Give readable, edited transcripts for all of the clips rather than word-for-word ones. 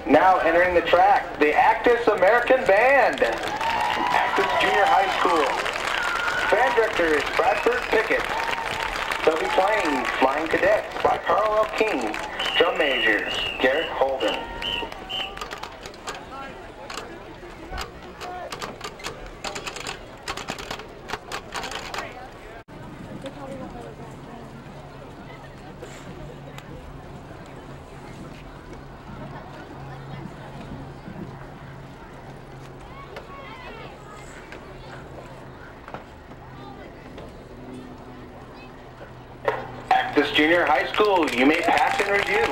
Now entering the track, the Actis American Band from Actis Junior High School. Band director is Bradford Pickett. They'll be playing Flying Cadets by Carl L. King. Drum majors, Garrett, Holden. This junior high school, you may pass and review.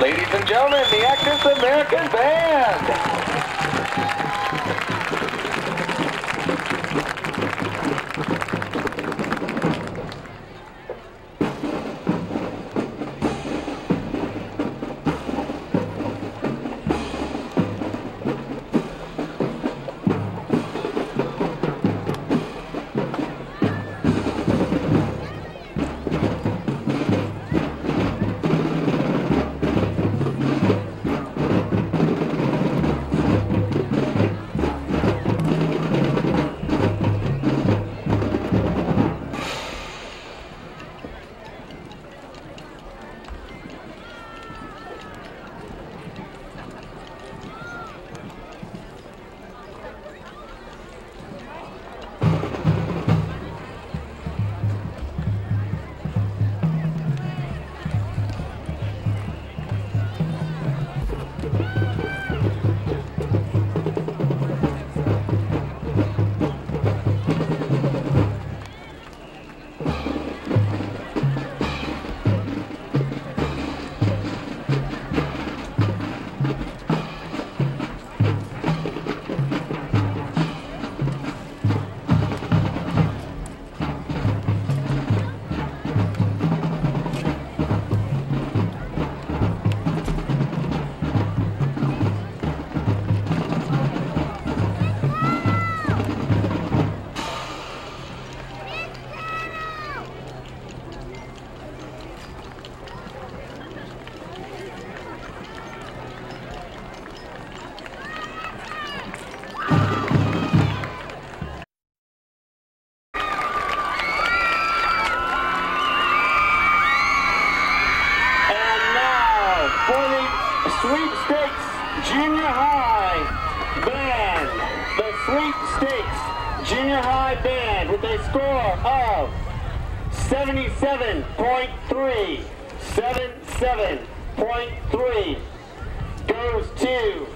Ladies and gentlemen, the Actis American Band. Sweepstakes Junior High Band. The Sweepstakes Junior High Band with a score of 77.3 goes to